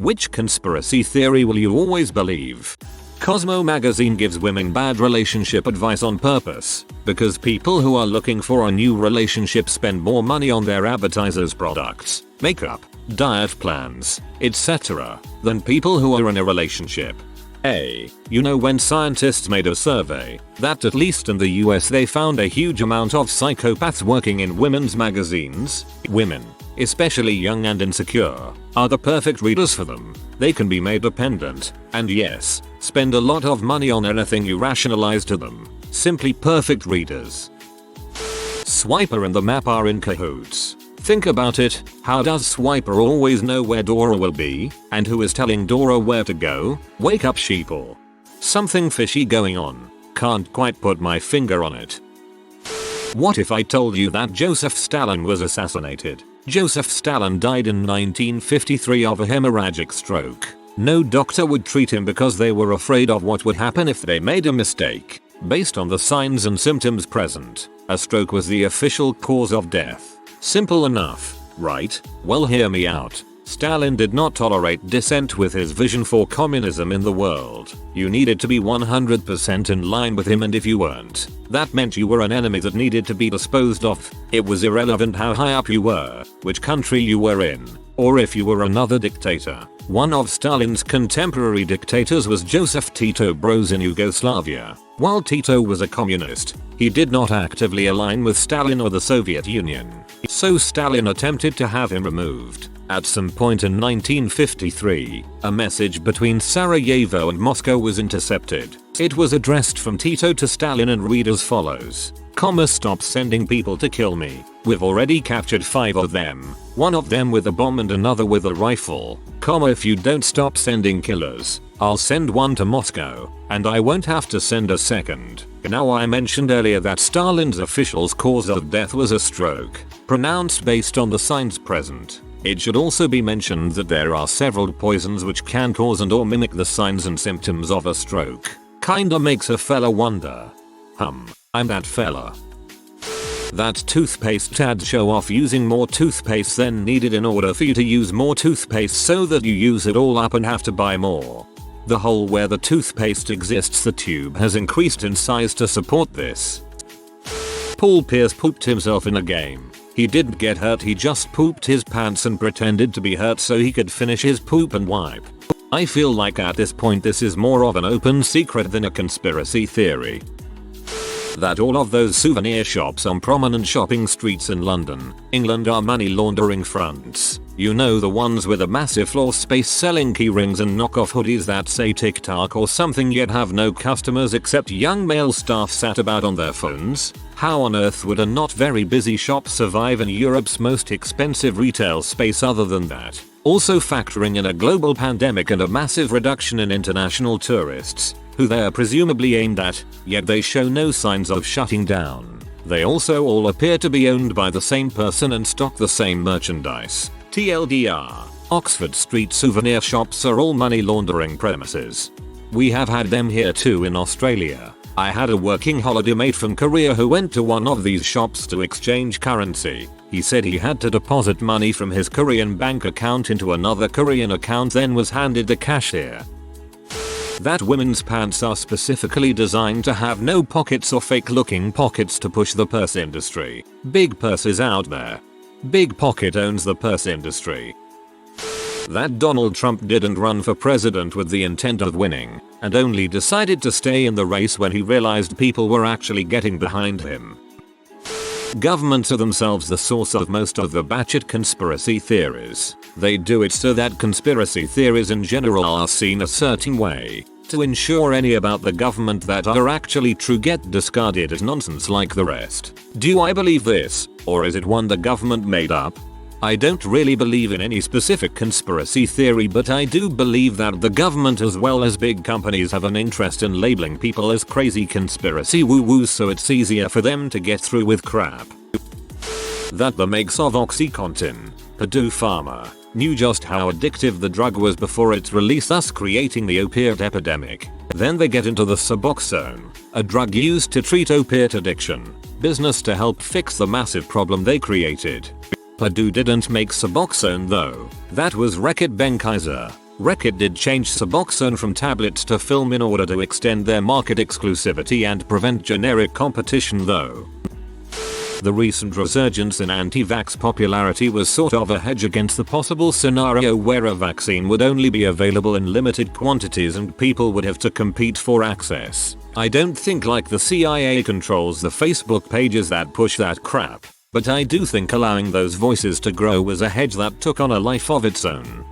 Which conspiracy theory will you always believe? Cosmo magazine gives women bad relationship advice on purpose, because people who are looking for a new relationship spend more money on their advertisers' products, makeup, diet plans, etc., than people who are in a relationship. You know, when scientists made a survey, that at least in the US they found a huge amount of psychopaths working in women's magazines. Women, especially young and insecure, are the perfect readers for them. They can be made dependent, and yes, spend a lot of money on anything you rationalize to them. Simply perfect readers. Swiper and the map are in cahoots. Think about it, how does Swiper always know where Dora will be, and who is telling Dora where to go? Wake up, sheeple. Something fishy going on. Can't quite put my finger on it. What if I told you that Joseph Stalin was assassinated? Joseph Stalin died in 1953 of a hemorrhagic stroke. No doctor would treat him because they were afraid of what would happen if they made a mistake. Based on the signs and symptoms present, a stroke was the official cause of death. Simple enough, right? Well, hear me out. Stalin did not tolerate dissent with his vision for communism in the world. You needed to be 100% in line with him, and if you weren't, that meant you were an enemy that needed to be disposed of. It was irrelevant how high up you were, which country you were in, or if you were another dictator. One of Stalin's contemporary dictators was Joseph Tito Broz in Yugoslavia. While Tito was a communist, he did not actively align with Stalin or the Soviet Union. So Stalin attempted to have him removed. At some point in 1953, a message between Sarajevo and Moscow was intercepted. It was addressed from Tito to Stalin and read as follows. Stop sending people to kill me. We've already captured 5 of them. One of them with a bomb and another with a rifle. If you don't stop sending killers, I'll send one to Moscow, and I won't have to send a second. Now, I mentioned earlier that Stalin's official's cause of death was a stroke, pronounced based on the signs present. It should also be mentioned that there are several poisons which can cause and or mimic the signs and symptoms of a stroke. Kinda makes a fella wonder. I'm that fella. That toothpaste ads show off using more toothpaste than needed in order for you to use more toothpaste so that you use it all up and have to buy more. The hole where the toothpaste exists, the tube has increased in size to support this. Paul Pierce pooped himself in a game. He didn't get hurt, he just pooped his pants and pretended to be hurt so he could finish his poop and wipe. I feel like at this point this is more of an open secret than a conspiracy theory. That all of those souvenir shops on prominent shopping streets in London, England are money laundering fronts. You know, the ones with a massive floor space selling keyrings and knockoff hoodies that say TikTok or something yet have no customers except young male staff sat about on their phones. How on earth would a not very busy shop survive in Europe's most expensive retail space other than that? Also factoring in a global pandemic and a massive reduction in international tourists, who they are presumably aimed at, yet they show no signs of shutting down. They also all appear to be owned by the same person and stock the same merchandise. TLDR, Oxford Street souvenir shops are all money laundering premises. We have had them here too in Australia. I had a working holiday mate from Korea who went to one of these shops to exchange currency. He said he had to deposit money from his Korean bank account into another Korean account, then was handed the cashier. That women's pants are specifically designed to have no pockets or fake looking pockets to push the purse industry. Big purses out there. Big Pocket owns the purse industry. That Donald Trump didn't run for president with the intent of winning, and only decided to stay in the race when he realized people were actually getting behind him. Governments are themselves the source of most of the batshit conspiracy theories. They do it so that conspiracy theories in general are seen a certain way, to ensure any about the government that are actually true get discarded as nonsense like the rest. Do I believe this, or is it one the government made up? I don't really believe in any specific conspiracy theory, but I do believe that the government as well as big companies have an interest in labeling people as crazy conspiracy woo-woos so it's easier for them to get through with crap. That the makers of OxyContin, Purdue Pharma, knew just how addictive the drug was before its release, thus creating the opiate epidemic. Then they get into the Suboxone, a drug used to treat opiate addiction, business to help fix the massive problem they created. Purdue didn't make Suboxone though. That was Reckitt Benckiser. Reckitt did change Suboxone from tablets to film in order to extend their market exclusivity and prevent generic competition though. The recent resurgence in anti-vax popularity was sort of a hedge against the possible scenario where a vaccine would only be available in limited quantities and people would have to compete for access. I don't think like the CIA controls the Facebook pages that push that crap, but I do think allowing those voices to grow was a hedge that took on a life of its own.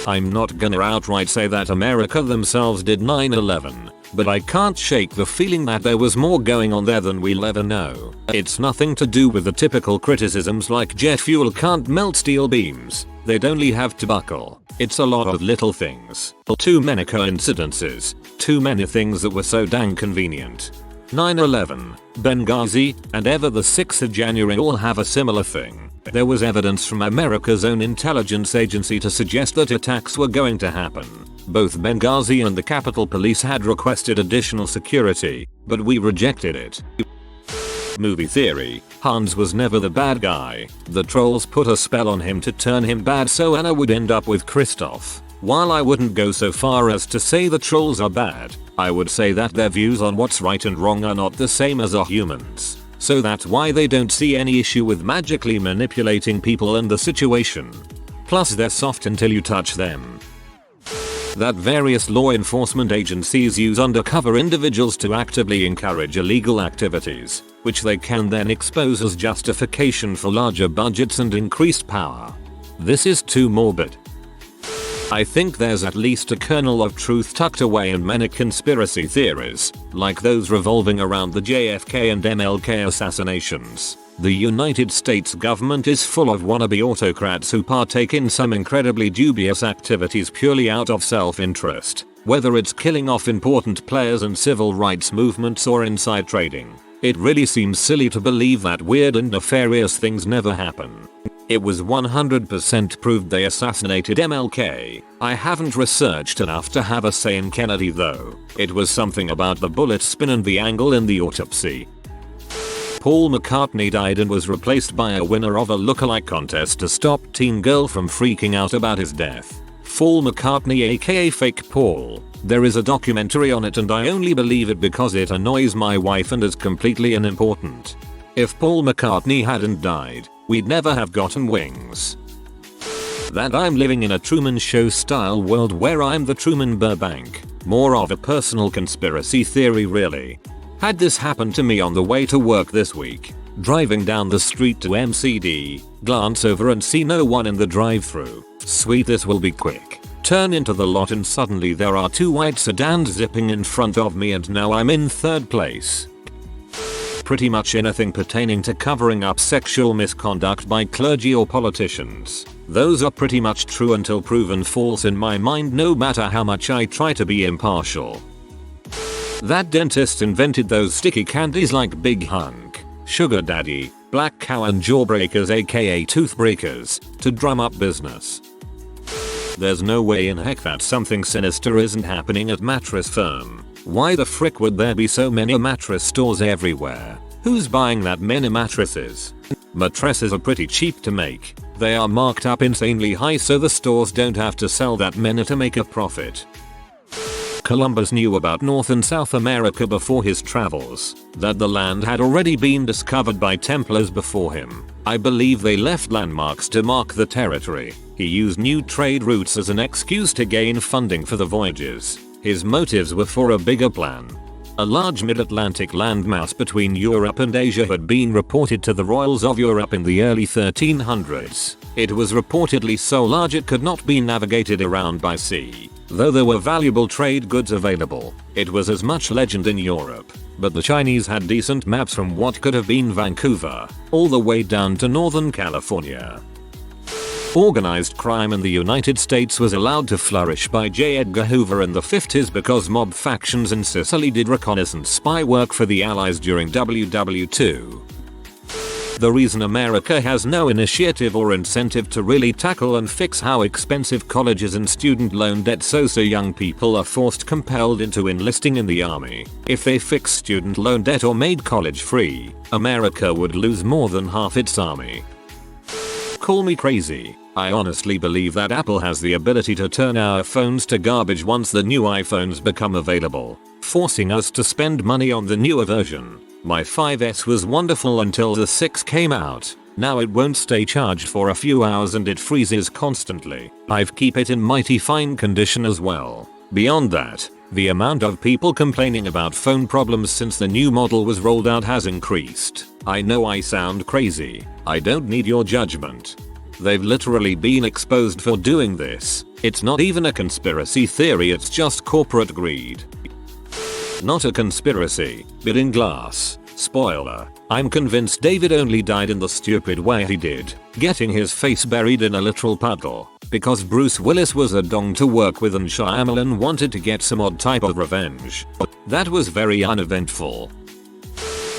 I'm not gonna outright say that America themselves did 9/11, but I can't shake the feeling that there was more going on there than we'll ever know. It's nothing to do with the typical criticisms like jet fuel can't melt steel beams, they'd only have to buckle. It's a lot of little things. Too many coincidences. Too many things that were so dang convenient. 9/11, Benghazi, and ever the 6th of January all have a similar thing. There was evidence from America's own intelligence agency to suggest that attacks were going to happen. Both Benghazi and the Capitol Police had requested additional security, but we rejected it. Movie theory, Hans was never the bad guy. The trolls put a spell on him to turn him bad so Anna would end up with Christoph. While I wouldn't go so far as to say the trolls are bad, I would say that their views on what's right and wrong are not the same as our humans. So that's why they don't see any issue with magically manipulating people and the situation. Plus they're soft until you touch them. That various law enforcement agencies use undercover individuals to actively encourage illegal activities, which they can then expose as justification for larger budgets and increased power. This is too morbid. I think there's at least a kernel of truth tucked away in many conspiracy theories, like those revolving around the JFK and MLK assassinations. The United States government is full of wannabe autocrats who partake in some incredibly dubious activities purely out of self-interest, whether it's killing off important players in civil rights movements or inside trading. It really seems silly to believe that weird and nefarious things never happen. It was 100% proved they assassinated MLK. I haven't researched enough to have a say in Kennedy though. It was something about the bullet spin and the angle in the autopsy. Paul McCartney died and was replaced by a winner of a lookalike contest to stop teen girl from freaking out about his death. Paul McCartney aka Fake Paul. There is a documentary on it and I only believe it because it annoys my wife and is completely unimportant. If Paul McCartney hadn't died, we'd never have gotten Wings. That I'm living in a Truman Show style world where I'm the Truman Burbank. More of a personal conspiracy theory really. Had this happened to me on the way to work this week, driving down the street to MCD, glance over and see no one in the drive-thru. Sweet, this will be quick. Turn into the lot and suddenly there are two white sedans zipping in front of me and now I'm in third place. Pretty much anything pertaining to covering up sexual misconduct by clergy or politicians. Those are pretty much true until proven false in my mind no matter how much I try to be impartial. That dentist invented those sticky candies like Big Hunk, Sugar Daddy, Black Cow and Jawbreakers aka Toothbreakers to drum up business. There's no way in heck that something sinister isn't happening at Mattress firm. Why the frick would there be so many mattress stores everywhere? Who's buying that many mattresses? Mattresses are pretty cheap to make. They are marked up insanely high so the stores don't have to sell that many to make a profit. Columbus knew about North and South America before his travels, that the land had already been discovered by Templars before him. I believe they left landmarks to mark the territory. He used new trade routes as an excuse to gain funding for the voyages. His motives were for a bigger plan. A large mid-Atlantic landmass between Europe and Asia had been reported to the royals of Europe in the early 1300s. It was reportedly so large it could not be navigated around by sea. Though there were valuable trade goods available, it was as much legend in Europe. But the Chinese had decent maps from what could have been Vancouver, all the way down to Northern California. Organized crime in the United States was allowed to flourish by J. Edgar Hoover in the 50s because mob factions in Sicily did reconnaissance spy work for the Allies during WW2. The reason America has no initiative or incentive to really tackle and fix how expensive colleges and student loan debt so young people are forced compelled into enlisting in the army. If they fixed student loan debt or made college free, America would lose more than half its army. Call me crazy, I honestly believe that Apple has the ability to turn our phones to garbage once the new iPhones become available, forcing us to spend money on the newer version. My 5S was wonderful until the 6 came out. Now it won't stay charged for a few hours and it freezes constantly. I've keep it in mighty fine condition as well. Beyond that, the amount of people complaining about phone problems since the new model was rolled out has increased. I know I sound crazy. I don't need your judgment. They've literally been exposed for doing this. It's not even a conspiracy theory, it's just corporate greed. Not a conspiracy, but in glass. Spoiler, I'm convinced David only died in the stupid way he did, getting his face buried in a literal puddle, because Bruce Willis was a dong to work with and Shyamalan wanted to get some odd type of revenge. That was very uneventful.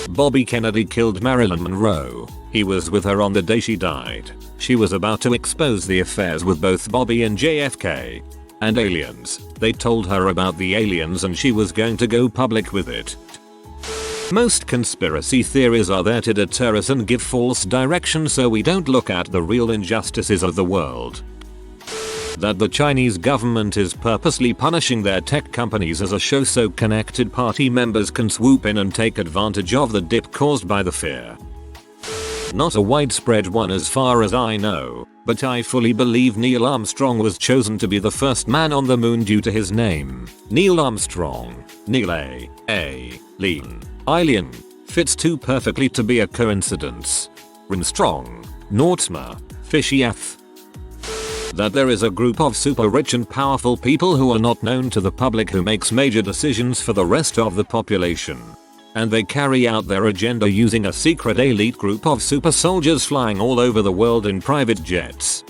Bobby Kennedy killed Marilyn Monroe. He was with her on the day she died. She was about to expose the affairs with both Bobby and JFK. And aliens. They told her about the aliens and she was going to go public with it. Most conspiracy theories are there to deter us and give false direction so we don't look at the real injustices of the world. That the Chinese government is purposely punishing their tech companies as a show so connected party members can swoop in and take advantage of the dip caused by the fear. Not a widespread one as far as I know, but I fully believe Neil Armstrong was chosen to be the first man on the moon due to his name. Neil Armstrong. Neil Alien. Alien. Fits too perfectly to be a coincidence. Armstrong. Nortma. Fishy F. That there is a group of super rich and powerful people who are not known to the public who makes major decisions for the rest of the population. And they carry out their agenda using a secret elite group of super soldiers flying all over the world in private jets.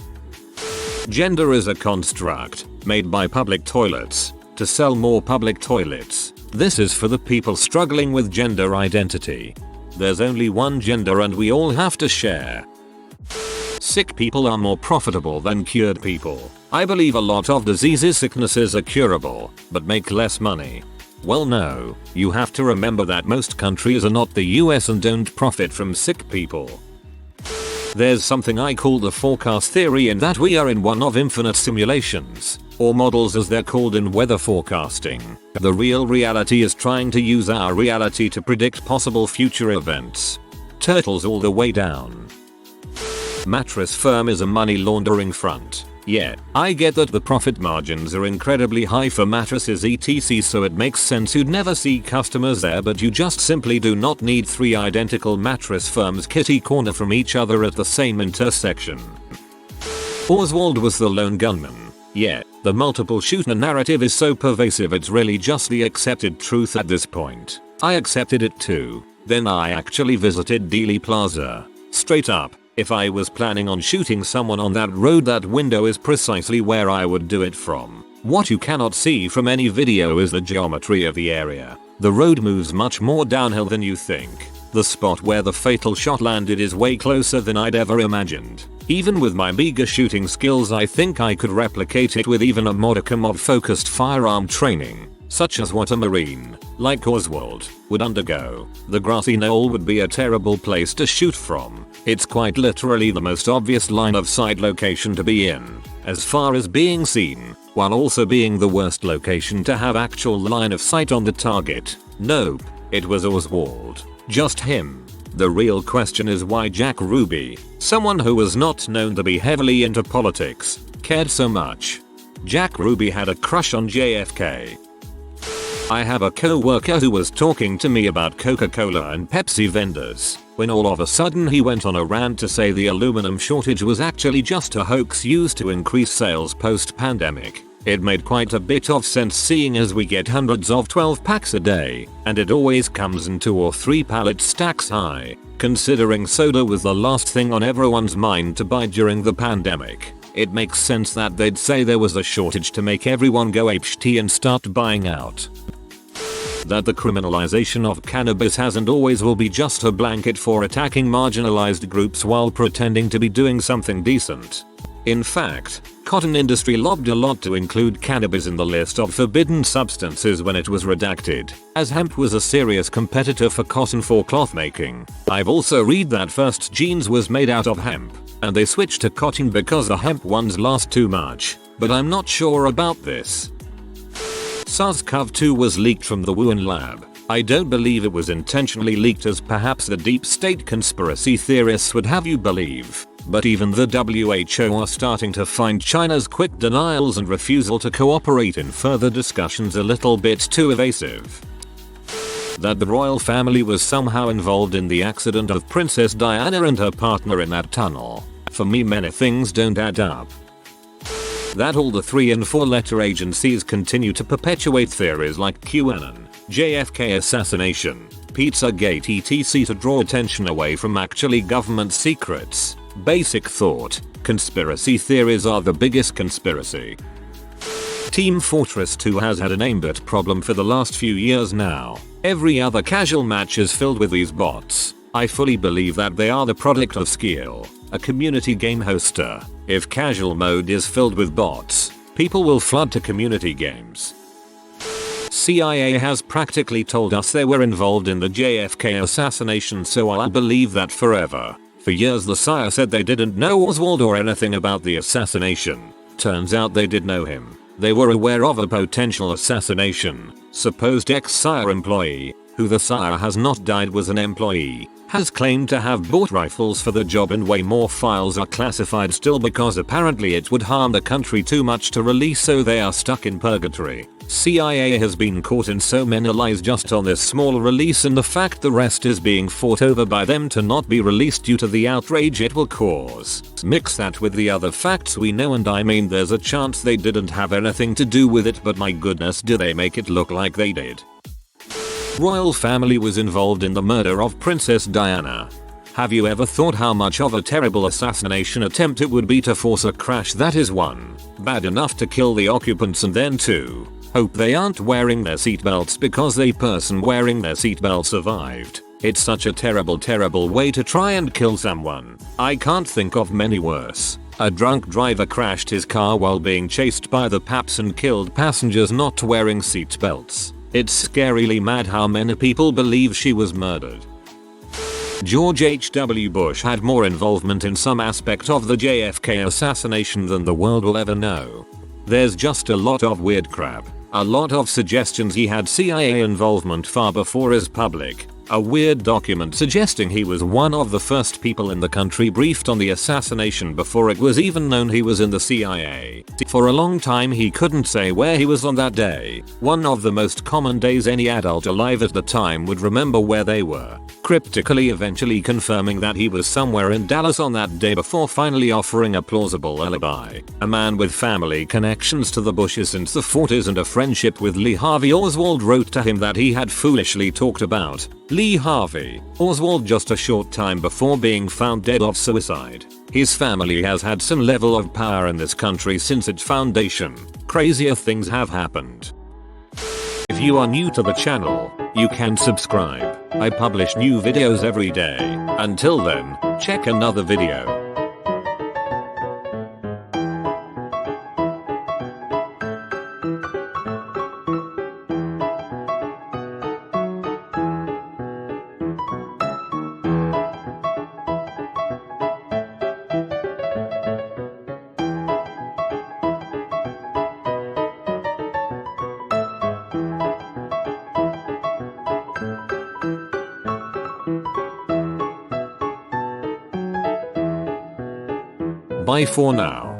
Gender is a construct made by public toilets to sell more public toilets. This is for the people struggling with gender identity. There's only one gender and we all have to share. Sick people are more profitable than cured people. I believe a lot of diseases, sicknesses are curable, but make less money. Well no, you have to remember that most countries are not the US and don't profit from sick people. There's something I call the forecast theory in that we are in one of infinite simulations, or models as they're called in weather forecasting. The real reality is trying to use our reality to predict possible future events. Turtles all the way down. Mattress firm is a money laundering front. Yeah, I get that the profit margins are incredibly high for mattresses etc, so it makes sense you'd never see customers there, but you just simply do not need 3 identical mattress firms kitty corner from each other at the same intersection. Oswald was the lone gunman. Yeah, the multiple shooter narrative is so pervasive it's really just the accepted truth at this point. I accepted it too. Then I actually visited Dealey Plaza. Straight up. If I was planning on shooting someone on that road, that window is precisely where I would do it from. What you cannot see from any video is the geometry of the area. The road moves much more downhill than you think. The spot where the fatal shot landed is way closer than I'd ever imagined. Even with my meager shooting skills, I think I could replicate it with even a modicum of focused firearm training, such as what a Marine, like Oswald, would undergo. The grassy knoll would be a terrible place to shoot from. It's quite literally the most obvious line of sight location to be in, as far as being seen, while also being the worst location to have actual line of sight on the target. Nope, it was Oswald. Just him. The real question is why Jack Ruby, someone who was not known to be heavily into politics, cared so much. Jack Ruby had a crush on JFK. I have a co-worker who was talking to me about Coca-Cola and Pepsi vendors, when all of a sudden he went on a rant to say the aluminum shortage was actually just a hoax used to increase sales post-pandemic. It made quite a bit of sense seeing as we get hundreds of 12 packs a day, and it always comes in 2 or 3 pallet stacks high. Considering soda was the last thing on everyone's mind to buy during the pandemic, it makes sense that they'd say there was a shortage to make everyone go apeshit and start buying out. That the criminalization of cannabis has and always will be just a blanket for attacking marginalized groups while pretending to be doing something decent. In fact, cotton industry lobbied a lot to include cannabis in the list of forbidden substances when it was redacted, as hemp was a serious competitor for cotton for cloth making. I've also read that first jeans was made out of hemp. and they switched to cotton because the hemp ones last too much, but I'm not sure about this. SARS-CoV-2 was leaked from the Wuhan lab. I don't believe it was intentionally leaked as perhaps the deep state conspiracy theorists would have you believe, but even the WHO are starting to find China's quick denials and refusal to cooperate in further discussions a little bit too evasive. That the royal family was somehow involved in the accident of Princess Diana and her partner in that tunnel. For me, many things don't add up. That all the 3 and 4 letter agencies continue to perpetuate theories like QAnon, JFK assassination, Pizzagate etc. to draw attention away from actually government secrets. Basic thought: conspiracy theories are the biggest conspiracy. Team Fortress 2 has had an aimbot problem for the last few years now. Every other casual match is filled with these bots. I fully believe that they are the product of Skill, a community game hoster. If casual mode is filled with bots, people will flood to community games. CIA has practically told us they were involved in the JFK assassination, so I'll believe that forever. For years the CIA said they didn't know Oswald or anything about the assassination. Turns out they did know him. They were aware of a potential assassination. Supposed ex-CIA employee, who the CIA has not died was an employee, has claimed to have bought rifles for the job, and way more files are classified still because apparently it would harm the country too much to release, so they are stuck in purgatory. CIA has been caught in so many lies just on this small release, and the fact the rest is being fought over by them to not be released due to the outrage it will cause. Mix that with the other facts we know, and I mean there's a chance they didn't have anything to do with it, but my goodness, do they make it look like they did. Royal family was involved in the murder of Princess Diana. Have you ever thought how much of a terrible assassination attempt it would be to force a crash that is 1, bad enough to kill the occupants, and then 2, hope they aren't wearing their seatbelts because the person wearing their seatbelt survived? It's such a terrible way to try and kill someone. I can't think of many worse. A drunk driver crashed his car while being chased by the paps and killed passengers not wearing seatbelts. It's scarily mad how many people believe she was murdered. George H.W. Bush had more involvement in some aspect of the JFK assassination than the world will ever know. There's just a lot of weird crap. A lot of suggestions he had CIA involvement far before his public. A weird document suggesting he was one of the first people in the country briefed on the assassination before it was even known he was in the CIA. For a long time he couldn't say where he was on that day. One of the most common days any adult alive at the time would remember where they were. Cryptically eventually confirming that he was somewhere in Dallas on that day before finally offering a plausible alibi. A man with family connections to the Bushes since the 40s and a friendship with Lee Harvey Oswald wrote to him that he had foolishly talked about Lee Harvey Oswald just a short time before being found dead of suicide. His family has had some level of power in this country since its foundation. Crazier things have happened. If you are new to the channel, you can subscribe. I publish new videos every day. Until then, check another video. Bye for now.